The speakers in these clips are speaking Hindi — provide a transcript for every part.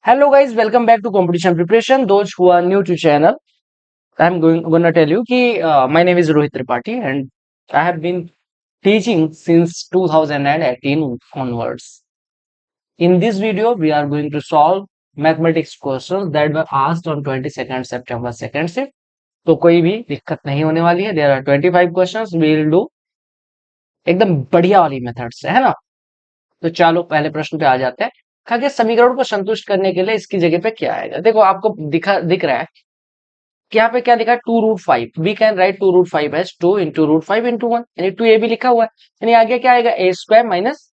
Hello guys, welcome back to competition preparation. Those who are new to channel, I'm gonna tell you कि my name is Rohit Tripathi and I have been teaching since 2018 onwards. In this video, we are going to solve mathematics questions that were asked on 22nd September second shift. तो कोई भी दिक्कत नहीं होने वाली है. There are 25 questions. We will do एकदम बढ़िया वाली मेथड से, है ना. तो चलो पहले प्रश्न पे आ जाते हैं. खगोलीय समीकरण को संतुष्ट करने के लिए इसकी जगह पे क्या आएगा. देखो आपको दिख रहा है कि यहाँ पे क्या लिखा है 2√5. We can write 2√5 as 2 into √5 into 1 यानी 2a भी लिखा हुआ है. यानी आगे क्या आएगा a स्क्वायर माइनस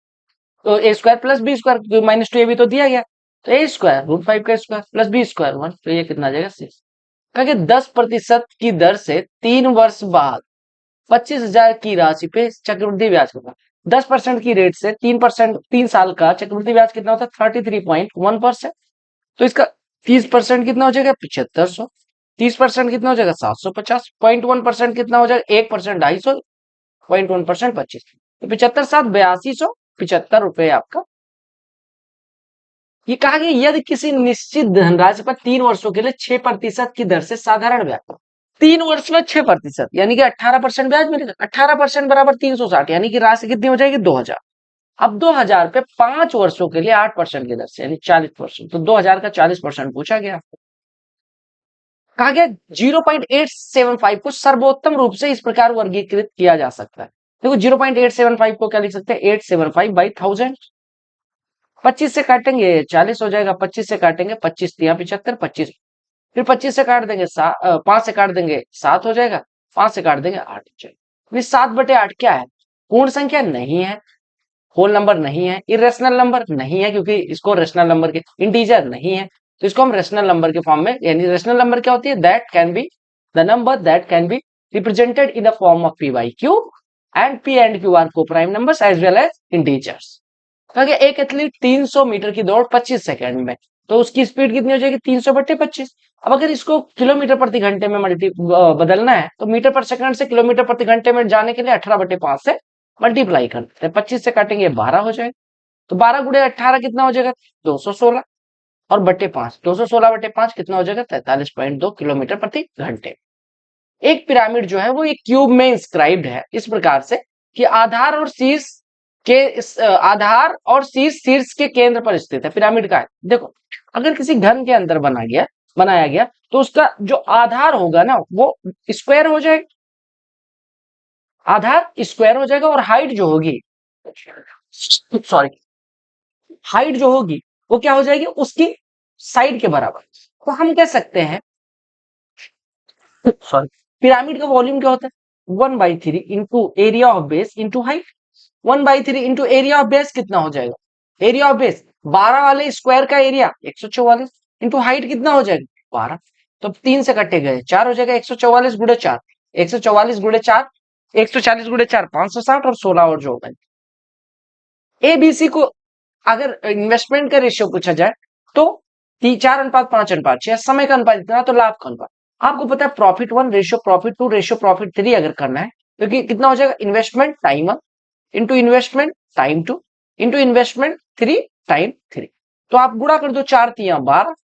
तो a square plus b square minus 2a भी तो दिया गया. तो a स्क्वायर √5 का स्क्वायर प्लस b स्क्वायर 1. तो ये कितना आ जाएगा 6. कहा 10% की दर से 3 वर्ष बाद 25,000 की राशि पे चक्रवृद्धि ब्याज होगा. 10% की रेट से 3% 3 साल का चक्रवृद्धि ब्याज कितना होता है 33.1%. तो इसका 30% कितना हो जाएगा 7500. 30% कितना हो जाएगा 750. 0.1% कितना हो जाएगा 1% 250. 0.1% 25. तो 75 7 8275 रुपए आपका. ये कहा गया यदि किसी निश्चित धनराशि पर 3 वर्षों के लिए 6% की दर से साधारण ब्याज 3 वर्ष में 6% यानी कि 18% ब्याज मिलेगा. 18% बराबर 360 यानी कि राशि कितनी हो जाएगी 2000. अब 2000 पे 5 वर्षों के लिए 8% की दर से यानी 40%. तो 2000 का 40% पूछा गया. कहा गया 0.875 को सर्वोत्तम रूप से इस प्रकार वर्गीकृत किया जा सकता है. देखो 0.875 को क्या लिख सकते हैं 875 बाई 1000. 25 से काटेंगे 40 हो जाएगा. 25 से काटेंगे 25 75 25. फिर 25 से काट देंगे 5 से काट देंगे 7 हो जाएगा. 5 से काट देंगे 8 हो जाएगा. 7/8 क्या है पूर्ण संख्या नहीं है, होल नंबर नहीं है, इरेशनल नंबर नहीं है क्योंकि इसको रेशनल नंबर के इंटीजर नहीं है. तो इसको हम रेशनल नंबर के फॉर्म में यानी रेशनल नंबर क्या होती है that can be the number that can be represented in the form of p by q and p and q are coprime numbers as well as integers. कहा एक एथलीट 300 मीटर की दौड़ 25 सेकंड में तो उसकी स्पीड कितनी हो जाएगी 300/25. अब अगर इसको किलोमीटर प्रति घंटे में बदलना है तो मीटर पर सेकंड से किलोमीटर प्रति घंटे में जाने के लिए 18/5 से मल्टीप्लाई करते हैं. 25 से काटेंगे 12 हो जाएगा. तो 12 गुणे 18 कितना हो जाएगा 216 और /5 216/5 कितना हो जाएगा 43.2 किलोमीटर प्रति घंटे. एक पिरामिड जो है वो एक क्यूब में इंस्क्राइब्ड है इस प्रकार से कि आधार और शीर्ष के केंद्र पर स्थित है. पिरामिड का है. देखो अगर किसी घन के अंदर बनाया गया तो उसका जो आधार होगा ना वो स्क्वायर हो जाएगा. आधार स्क्वायर हो जाएगा और हाइट जो होगी हाइट जो होगी वो क्या हो जाएगी उसकी साइड के बराबर. तो हम कह सकते हैं पिरामिड का वॉल्यूम क्या होता है 1/3 into area of base into height. 1/3 into area of base कितना हो जाएगा एरिया ऑफ बेस 12 वाले स्क्वायर का एरिया 144 इंटू हाइट कितना हो जाएगा 12. तो 3 से कटे गए 4 हो जाएगा 144 गुणे 4 144 गुणे 4 140 गुणे 4 560 और 16 और जो होगा. एबीसी को अगर इन्वेस्टमेंट का रेशियो पूछा जाए तो 4:5:6 समय का अनुपात इतना तो लाभ का अनुपात. आपको पता है profit 1 ratio profit 2 ratio profit 3 अगर करना है तो कितना हो जाएगा investment time 1 into investment time 2 into investment 3 time 3. तो आप गुणा कर दो 4 3 12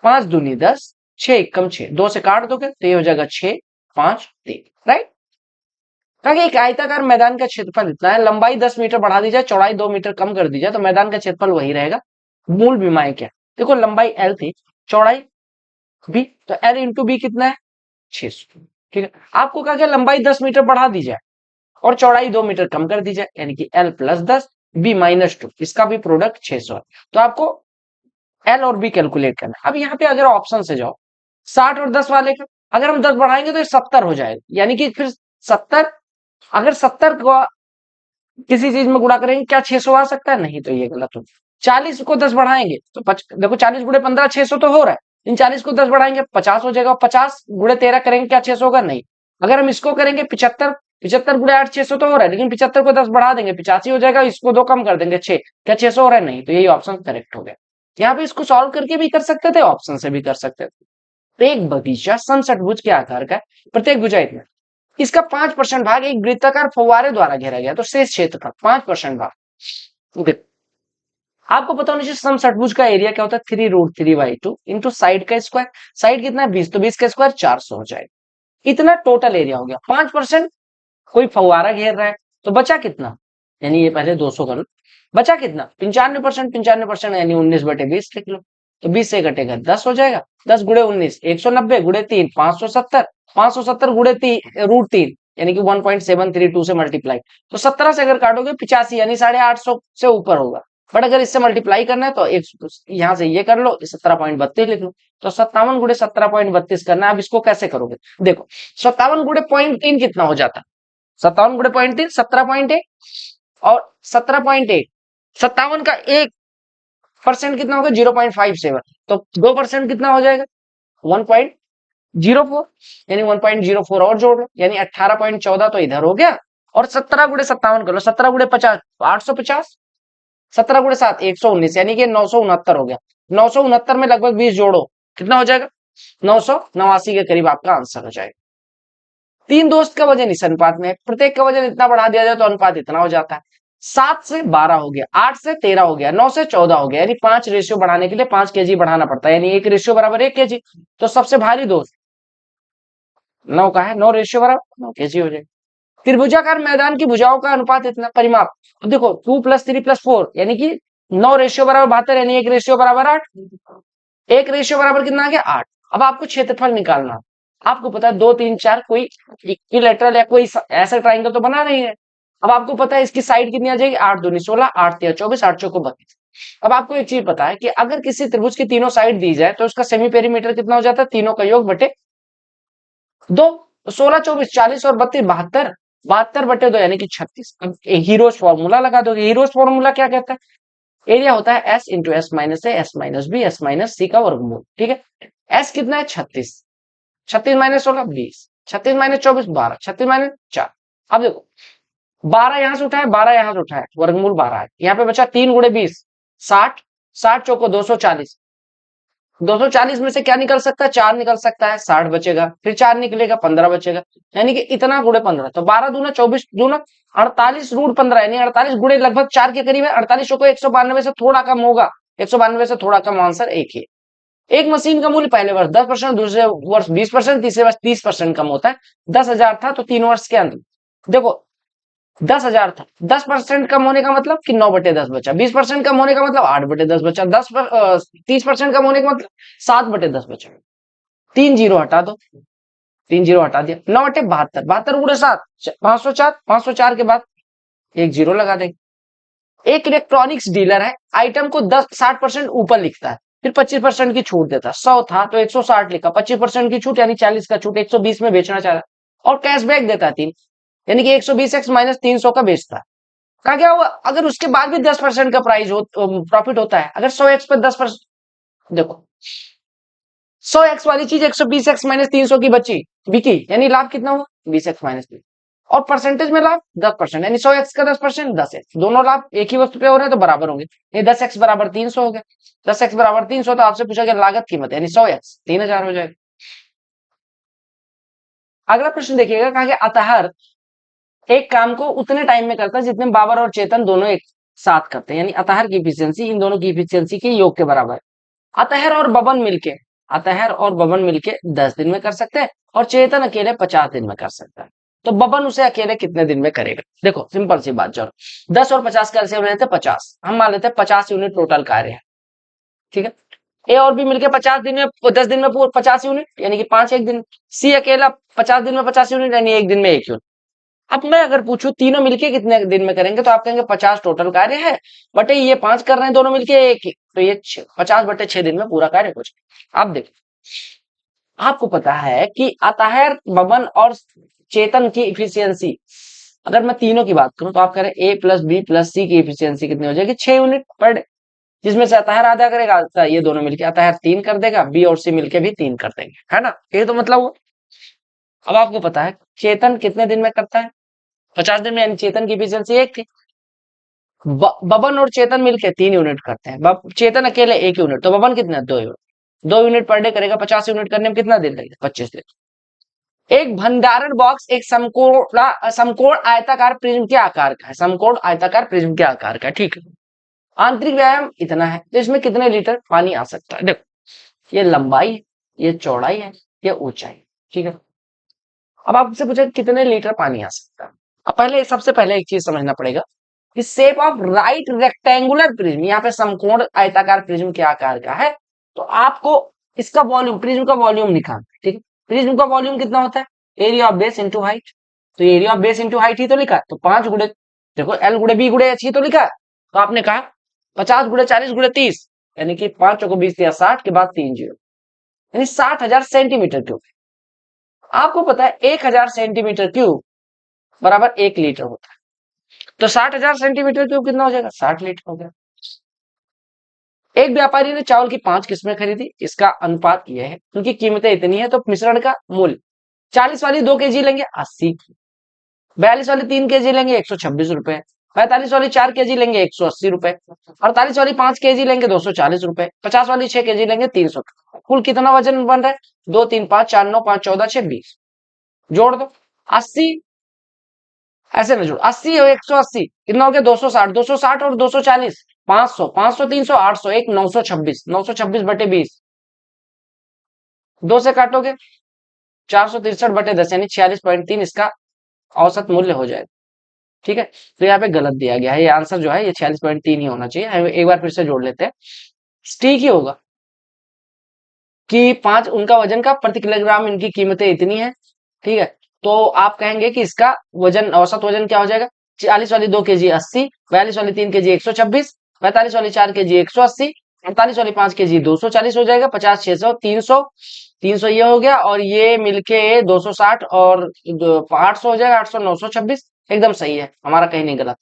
5 दूनी 10 6 एकम 6 2 से काट दोगे तो ये हो जाएगा 6 5 3. राइट. कहा एक आयताकार मैदान का क्षेत्रफल इतना है लंबाई 10 मीटर बढ़ा दी जाए चौड़ाई 2 मीटर कम कर दी जाए तो मैदान का क्षेत्रफल वही रहेगा. मूल विमाएं क्या देखो लंबाई l थी चौड़ाई b तो l इंटू बी कितना है 600. ठीक है. आपको कहा गया लंबाई 10 मीटर बढ़ा दी जाए और चौड़ाई 2 मीटर कम कर दी जाए यानी कि l + 10 b - 2 इसका भी प्रोडक्ट 600 है. तो आपको l और b कैलकुलेट करना है. अब यहाँ पे अगर ऑप्शन से जाओ 60 और 10 वाले का अगर हम 10 बढ़ाएंगे तो ये 70 हो जाएगा यानी कि फिर 70 अगर 70 को किसी चीज में गुणा करेंगे क्या 600 आ सकता है नहीं. तो ये गलत हो. 40 को 10 बढ़ाएंगे तो देखो 40 गुणे 15 600 तो हो रहा है. इन 40 को 10 बढ़ाएंगे 50 हो जाएगा. 50 गुणे 13 करेंगे क्या 600 होगा नहीं. अगर हम इसको करेंगे 75 75 गुणे 8 600 तो हो रहा है लेकिन 75 को 10 बढ़ा देंगे 85 हो जाएगा. इसको 2 कम कर देंगे 6 क्या 600 हो रहा है नहीं. तो यही ऑप्शन करेक्ट हो गया. यहाँ पे इसको सॉल्व करके भी कर सकते थे ऑप्शन से भी कर सकते थे. तो एक बगीचा समषटभुज के आकार का प्रत्येक भुजा इतना इसका 5% भाग एक वृत्ताकार फव्वारे द्वारा घेरा गया तो शेष क्षेत्र का 5% भाग आपको पता होना चाहिए सम षटभुज का एरिया क्या होता है, 3√3/2 इंटू साइड का स्क्वायर। साइड कितना है 20, तो 20 का स्क्वायर 400 हो जाएगा। इतना टोटल एरिया हो गया। 5% कोई फव्वारा घेर रहा है, तो बचा कितना, यानी ये पहले 200 कर लो, बचा कितना 95%। 95% यानी 19/20 लिख लो, तो 20 से घटेगा 10 हो जाएगा। 10 गुणे 19 190 गुणे 3 570, 570 गुणे √3 यानी कि 1.732 से मल्टीप्लाई, तो 17 से अगर काटोगे 85 यानी 850 से ऊपर होगा। बट अगर इससे मल्टीप्लाई करना है तो एक यहां से ये कर लो, 17.32 लिख लो, तो 57 गुणे 17.32 करना है। अब इसको कैसे करोगे, देखो 57 गुणे 0.3 कितना हो जाता है, 57 गुणे 0.3 17.1, और 17.1 57 का 1% कितना होगा 0.57, तो 2% कितना हो जाएगा 1.04, यानी 1.04 और जोड़ लो, यानी 18.14 तो इधर हो गया। और 17 गुणे 57 कर लो, 17 गुणे 50 850, 17 गुणे 7 119, यानी कि 969 हो गया। 969 में लगभग 20 जोड़ो, कितना हो जाएगा 989 के करीब आपका आंसर हो जाएगा। तीन दोस्त का वजन इस अनुपात में है, प्रत्येक का वजन इतना बढ़ा दिया जाए तो अनुपात इतना हो जाता है। 7 से 12 हो गया, 8 से 13 हो गया, 9 से 14 हो गया, यानी 5 रेशियो बढ़ाने के लिए 5 केजी बढ़ाना पड़ता है, यानी 1 रेशियो बराबर 1 केजी। तो सबसे भारी दोस्त 9 का है, 9 रेशियो बराबर 9 केजी हो जाएगा। त्रिभुजाकार मैदान की भुजाओं का अनुपात इतना परिमाप, तो देखो 2 + 3 + 4 यानी कि 9 रेशियो बराबर 72, यानी 1 रेशियो बराबर 8, 1 रेशियो बराबर कितना आ गया 8। अब आपको क्षेत्रफल निकालना, आपको पता है 2 3 4 कोई इक्विलैटरल या कोई ऐसा ट्राइंगल तो बना नहीं है। अब आपको पता है इसकी साइड कितनी आ जाएगी 8 दूनी 16, 8 तिया 24, 8 चौको 32। अब आपको एक चीज पता है कि अगर किसी त्रिभुज की तीनों साइड दी जाए तो उसका सेमी पेरीमीटर कितना हो जाता है, तीनों का योग बटे 2, 16 24 40 और 32 72, 72 बटे 2 यानी कि 36। अब हीरोज फॉर्मूला लगा दोगे, हीरोज फॉर्मूला क्या कहता है, एरिया होता है S into S minus a S minus b S minus c का वर्गमूल, ठीक है। S कितना है 36, 36 माइनस 16 20, 36 माइनस 24 12, 36 माइनस 4। अब देखो 12 यहां से उठाए, 12 यहां से उठाए, वर्गमूल 12 है, यहाँ पे बचा 3 गुणे 20 60, 60 चौको 240, 240 में से क्या निकल सकता है 4 निकल सकता है, 60 बचेगा, फिर 4 निकलेगा 15 बचेगा, यानी कि इतना गुणे 15, तो 12 दूना 24 दूना 48√15, यानी 48 गुणे लगभग 4 के करीब है। 48 चौको 192 से थोड़ा कम होगा, 192 से थोड़ा कम, आंसर एक ही। एक मशीन का मूल्य पहले वर्ष 10%, दूसरे वर्ष 20%, तीसरे वर्ष 30% कम होता है। 10,000 था तो 3 वर्ष के अंत देखो 10,000 था, 10% कम होने का मतलब कि 9/10 बचा, 20% कम होने का मतलब 8/10 बचा, 30% कम होने का मतलब 7/10 बचा। 3 जीरो हटा दो, 3 जीरो हटा दिया, 9/72, 72 गुणे 7 504, 504 के बाद एक जीरो लगा देंगे। एक इलेक्ट्रॉनिक्स डीलर है, आइटम को 60% ऊपर लिखता है, फिर 25% की छूट देता है। 100 था तो 160 लिखा, 25% की छूट यानी 40 का छूट, 120 में बेचना चाह रहा है, और कैशबैक देता है 3, यानी कि 120x माइनस 300 का बेचता है। कहा क्या हुआ, अगर उसके बाद भी 10% का प्राइस हो प्रॉफिट होता है, अगर 100x पर 10%, देखो 100x वाली चीज 120x माइनस 300 की बची बिकी, यानी लाभ कितना हुआ 20x माइनस 300, और परसेंटेज में लाभ 10%, यानी 100x का 10% 10x, दोनों लाभ एक ही वस्तु पे हो रहे हैं तो बराबर होंगे। ये 10x बराबर 300 हो गया, 10x बराबर 300, तो आपसे पूछा गया लागत कीमत, यानी 100x 3000 हो जाएगा। अगला प्रश्न देखिएगा, कहा गया अतहर एक काम को उतने टाइम में करता है जितने बाबर और चेतन दोनों एक साथ करते हैं, यानी अतहर की इफिशियंसी इन दोनों की इफिशियंसी के योग के बराबर है। अतहर और बबन मिलके, अतहर और बबन मिलके 10 दिन में कर सकते हैं, और चेतन अकेले 50 दिन में कर सकता है। तो बबन उसे अकेले कितने दिन में करेगा, देखो सिंपल सी बात, चलो 10 और 50 का एलसीएम लेते हैं 50, हम मान लेते हैं 50 यूनिट टोटल कार्य है, ठीक है। ए और बी मिलके 50 दिन में 10 दिन में 50 यूनिट, यानी कि 5 एक दिन। सी अकेला 50 दिन में 50 यूनिट, यानी एक दिन में 1 यूनिट। अब मैं अगर पूछूं तीनों मिलके कितने दिन में करेंगे, तो आप कहेंगे 50 टोटल कार्य है, बटे ये 5 कर रहे हैं दोनों मिलके एक ही, तो ये 50/6 दिन में पूरा कार्य हो जाएगा। अब देखो आपको पता है कि अतहर बबन और चेतन की इफिशियंसी, अगर मैं तीनों की बात करूं तो आप कह रहे हैं ए प्लस बी प्लस सी की इफिशियंसी कितनी हो जाएगी 6 यूनिट पर डे, जिसमें से अतहर आधा करेगा, तो ये दोनों मिलके अतहर 3 कर देगा, बी और सी मिलके भी 3 कर देंगे, है ना, ये तो मतलब हुआ। अब आपको पता है चेतन कितने दिन में करता है 50 दिन में, यानी चेतन की इफिशियंसी 1 थी। बबन और चेतन मिलके 3 यूनिट करते हैं, चेतन अकेले 1 यूनिट, तो बबन कितना 2 यूनिट, 2 यूनिट पर डे करेगा, 50 यूनिट करने में कितना दिन लगेगा 25 दिन। एक भंडारण बॉक्स एक समकोण आयताकार प्रिज्म के आकार का है, समकोण आयताकार प्रिज्म के आकार का, ठीक है। आंतरिक व्यायाम इतना है, तो इसमें कितने लीटर पानी आ सकता है? देखो, ये लंबाई है, ये चौड़ाई है, ये ऊंचाई, ठीक है। अब आपसे पूछा कितने लीटर पानी आ सकता है। अब पहले सबसे पहले एक चीज समझना पड़ेगा कि shape of right rectangular prism, यहाँ पे समकोण आयताकार प्रिज्म के आकार का है, तो आपको इसका वॉल्यूम, प्रिज्म का वॉल्यूम निकालना है, ठीक है। प्रिज्म का वॉल्यूम कितना होता है? Area of base into height. तो area of base into height ही तो लिखा है, तो 5 गुणे, देखो एल गुणे बी गुणे एच ही तो लिखा है। तो आपने कहा 50 गुणे 40 गुणे 30, यानी कि 5 को 20 या 60 के बाद 3 जीरो, यानी 60,000 सेंटीमीटर क्यूब। आपको पता है 1,000 सेंटीमीटर क्यूब बराबर 1 लीटर होता है, तो 60,000 सेंटीमीटर क्यूब कितना हो जाएगा? 60 लीटर हो गया। एक व्यापारी ने चावल की 5 किस्में खरीदी, इसका अनुपात यह है, उनकी कीमतें इतनी है, तो मिश्रण का मूल्य 40 वाली 2 केजी लेंगे 80, 42 वाली 3 केजी लेंगे 126 रुपए, 45 वाली 4 केजी लेंगे 180 रुपए, 48 वाली 5 केजी लेंगे 240 रुपए, 50 वाली 6 केजी लेंगे 300। कुल कितना वजन बन रहा है? 2 3 5 4 9 5 14 6 20, जोड़ दो 80, ऐसे ना जोड़, 80 और 180 कितना हो गया? 260, 260 और 240 500, 500 300 800 1 926, 926 बटे 20, 2 से काटोगे 463 बटे 10, यानी 46.3 इसका औसत मूल्य हो जाएगा, ठीक है। तो यहाँ पे गलत दिया गया है, ये आंसर जो है ये 46.3 ही होना चाहिए। एक बार फिर से जोड़ लेते हैं, ठीक ही होगा कि 5 उनका वजन का प्रति किलोग्राम, इनकी कीमतें इतनी है, ठीक है। तो आप कहेंगे कि इसका वजन, औसत वजन क्या हो जाएगा? 40 वाली 2 केजी 80, 42 वाली 3 केजी 126, 45 वाली 4 केजी 180, 48 वाली 5 केजी 240 हो जाएगा, 50 600 300, 300 ये हो गया, और ये मिलके 260 और 800 हो जाएगा, 800 926, एकदम सही है, हमारा कहीं नहीं गलत,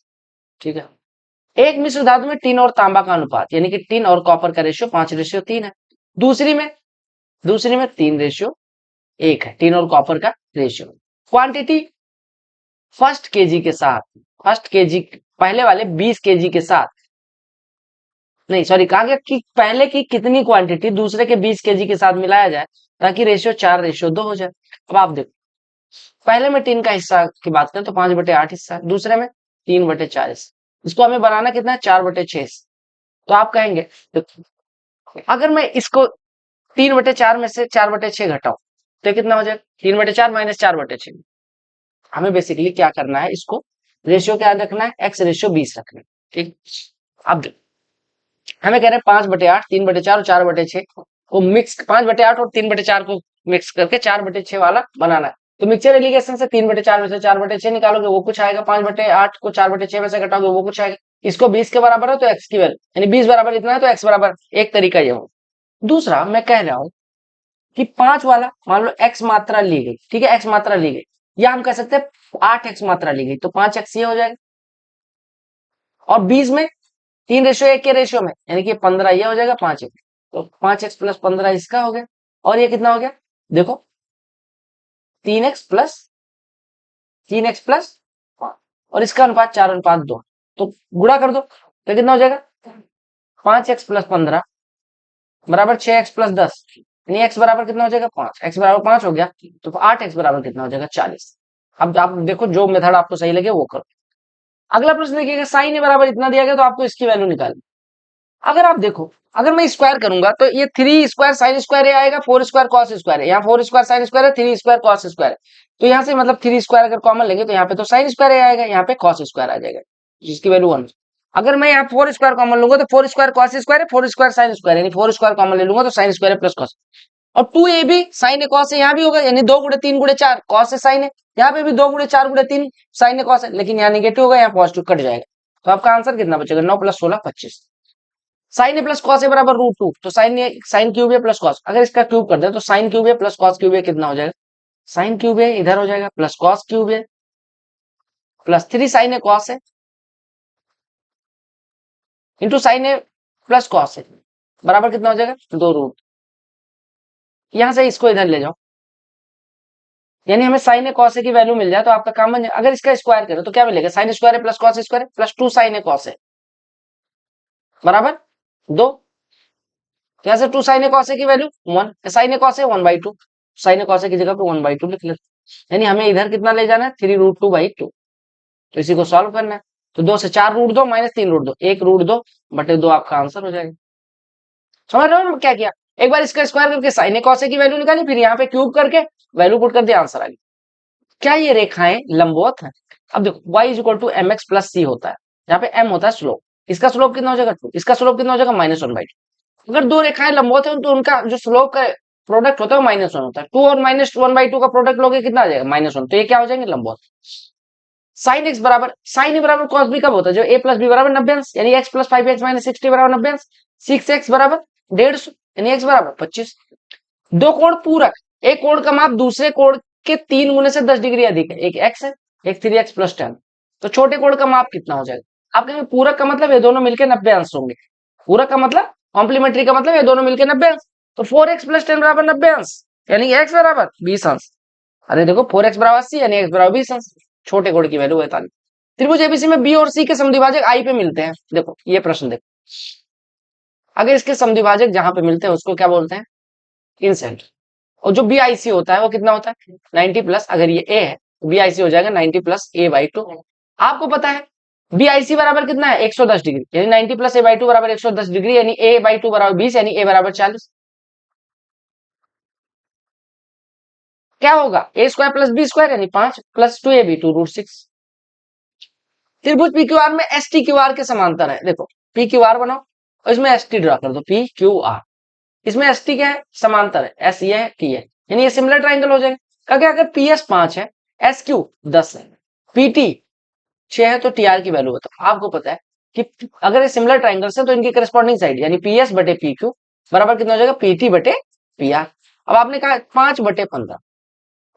ठीक है। एक मिश्र धातु में टिन और तांबा का अनुपात, यानी कि टिन और कॉपर का रेशियो 5:3 है। दूसरी में 3:1 है, टिन और कॉपर का रेशियो। क्वांटिटी फर्स्ट केजी पहले वाले 20 केजी के साथ, नहीं सॉरी, कहा गया कि पहले की कितनी क्वांटिटी दूसरे के 20 केजी के साथ मिलाया जाए ताकि रेशियो 4:2 हो जाए। अब आप देखो, पहले में टिन का हिस्सा की बात करें तो 5/8 हिस्सा है, दूसरे में 3/4 हिस्सा। इसको हमें बनाना कितना है? 4/6। तो आप कहेंगे देखो, अगर मैं इसको 3/4 में से 4/6 घटाऊं तो कितना हो जाएगा? 3/4 माइनस 4/6। हमें बेसिकली क्या करना है, इसको रेशियो क्या रखना है? x/20 रखना है, ठीक। अब देखो, हमें कह रहे हैं 5/8, 3/4 और 4/6 को मिक्स, 5/8 और 3/4 को मिक्स करके 4/6 वाला बनाना है। तो मिक्सचर एलिगेशन से 3/4 में से 4/6 निकालोगे वो कुछ आएगा, 5/8 को 4/6 में से घटाओगे वो कुछ आएगा। इसको 20 के बराबर है तो x की वैल्यू, यानी 20 बराबर इतना है तो x बराबर, एक तरीका ये हो। दूसरा मैं कह रहा हूं कि 5 वाला मान लो x मात्रा ली गई, ठीक है, x मात्रा ली गई, या हम कह सकते हैं 8x मात्रा ली गई, तो 5x ये हो जाएगा। और 20 में 3:1 के रेशियो में, यानी कि 15 ये हो जाएगा 5x, तो 5x प्लस 15 इसका हो गया। और ये कितना हो गया? देखो 3x प्लस 5 और इसका अनुपात 4:2, तो गुणा कर दो तो कितना हो जाएगा? 5x प्लस 15 बराबर 6x प्लस 10, यानी x बराबर कितना हो जाएगा? 5, x बराबर 5 हो गया, तो 8x बराबर कितना हो जाएगा? 40। अब आप देखो जो मेथड आपको सही लगे वो करो। अगला प्रश्न देखिएगा, साइन ए बराबर इतना दिया गया तो आपको इसकी वैल्यू निकालनी। अगर आप देखो, अगर मैं स्क्वायर करूंगा तो ये 3 स्क्वायर साइन स्क्वायर ये आएगा, 4 स्क्वायर कॉस स्क्वायर है, यहाँ 4 स्क्वायर साइन स्क्वायर है, 3 स्क्वायर कॉस स्क्वायर है, तो यहाँ से मतलब 3 स्क्वायर अगर कॉमन लेंगे तो यहाँ पे तो साइन स्क्वायर आएगा, यहाँ पे कॉस स्क्वायर आ जाएगा, जिसकी वैल्यू 1। अगर मैं यहाँ 4 स्क्वायर कॉमन लूंगा तो 4 स्क्वायर कॉस स्क्वायर है, 4 स्क्वायर साइन स्क्वायर, यानी 4 स्क्वायर कॉमन ले लूंगा तो साइन स्क्वायर प्लस कॉस। और 2a भी साइन ए कॉस है, यहाँ भी होगा, यानी 2 गुणे 3 गुणे 4 कॉस है साइन है, यहाँ पे भी 2 गुणे 4 गुणे 3 साइन ए कॉस है, लेकिन यहाँ निगेटिव होगा, यहाँ पॉजिटिव कट जाएगा, तो आपका आंसर कितना बचेगा? 9 + 16 25। Sign A plus cos a बराबर √2, तो साइन क्यूब ए प्लस कॉस, अगर इसका क्यूब कर दे तो साइन क्यूब ए प्लस कॉस क्यूब ए कितना हो जाएगा? साइन क्यूब ए इधर हो जाएगा plus cos cube A plus 3 sign a cos A into sine A plus cos a बराबर कितना हो जाएगा? 2 √। यहां से इसको इधर ले जाओ, यानी हमें साइन ए कॉस ए की वैल्यू मिल जाए तो आपका काम बन जाए। अगर इसका स्क्वायर करें तो क्या मिलेगा? Sine square a plus cos square plus 2 sine a cos a बराबर 2। यहाँ से 2 साइन ए कॉस ए की value 1, sign a cos A 1/2, sign a cos ए की जगह पे 1/2 लिख लेते, यानी हमें इधर कितना ले जाना है? 3 √2/2। तो इसी को सॉल्व करना है, तो 2 से 4 रूट दो माइनस 3 रूट दो, 1 रूट दो बटे 2 आपका आंसर हो जाएगा। समझ रहे हो क्या किया? एक बार इसका स्क्वायर करके साइन ए कॉस ए की वैल्यू निकाली, फिर यहाँ पे क्यूब करके वैल्यू पुट कर दिया, आंसर आ गया। क्या ये रेखाएं लंबवत है? अब देखो y is equal to m x plus c होता है, यहाँ पे m होता है स्लोप, इसका स्लोप कितना हो जाएगा 2, इसका स्लोप कितना हो जाएगा -1/2। अगर दो रेखाएं लंबवत है तो उनका जो स्लोप का प्रोडक्ट होता है -1 होता है, 2 और -1/2 का प्रोडक्ट लोगे कितना आ जाएगा -1, तो ये क्या हो जाएंगे लंबवत। साइन एक्स बराबर साइन ए बराबर कॉस बी कब होता है? जो a प्लस बी बराबर 90 अंश, यानी x प्लस 5x माइनस 60 बराबर 90 अंश, 6x बराबर 150 यानी x बराबर 25। दो कोण पूरक, एक कोण का माप दूसरे कोण के 3 गुने से 10 डिग्री अधिक है, एक x है एक 3x प्लस 10, तो छोटे कोण का माप कितना हो जाएगा? आप कहेंगे पूरक का मतलब ये दोनों मिलकर 90 अंश होंगे, पूरक का मतलब कॉम्प्लीमेंट्री का मतलब ये दोनों मिलकर 90 अंश, तो 4x प्लस 10 बराबर 90 अंश यानी x बराबर 20 अंश। अरे देखो 4x बराबर 80 यानी x बराबर 20 अंश, छोटे कोण की वैल्यू 45। त्रिभुज एबीसी में बी और सी के समद्विभाजक आई पे मिलते हैं। देखो ये प्रश्न देखो, अगर इसके समद्विभाजक जहां पे मिलते हैं उसको क्या बोलते हैं? इंसेंट। और जो बी आई सी होता है वो कितना होता है 90 प्लस, अगर ये ए है तो बी आई सी हो जाएगा 90 प्लस ए बाई 2। आपको पता है बी आई सी बराबर कितना है 110 डिग्री, यानी 90 प्लस ए बाई 2 बराबर 110 डिग्री, यानी ए बाई 2 बराबर 20 यानी ए बराबर 40। क्या होगा ए स्क्वायर प्लस बी स्क्वायर यानी 5 प्लस 2 ए बी 2 रूट 6। त्रिभुज पी क्यू आर में एस टी क्यू आर के समांतर है। देखो पी क्यू आर बनाओ और इसमें एस टी ड्रा कर दो, पी क्यू आर, इसमें एस टी क्या है समांतर है, एस ये है टी है, यानी ये सिमिलर ट्राइंगल हो जाएगा। क्या अगर पी एस 5 है, एस क्यू 10 है, पीटी 6 है, तो टी आर की वैल्यू बताओ। आपको पता है कि अगर ये सिमिलर ट्राइंगल्स है तो इनकी करस्पॉन्डिंग साइड यानी पी एस बटे पी क्यू बराबर कितना हो जाएगा पीटी बटे पी आर। अब आपने कहा 5 बटे 15,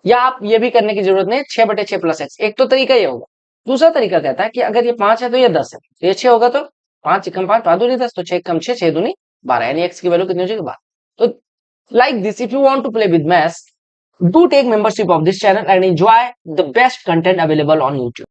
या आप ये भी करने की जरूरत नहीं, 6 बटे 6 प्लस एक्स, एक तो तरीका ये होगा। दूसरा तरीका कहता है कि अगर ये 5 है तो ये 10 है, तो ये 6 होगा, तो 5 कम 5 5 दूनी 10, तो 6 कम 6 6 दूनी 12, यानी एक्स की वैल्यू कितनी हो जाएगी 12। तो like this, if you want to play with maths, do take membership of this channel and enjoy the best content available on YouTube.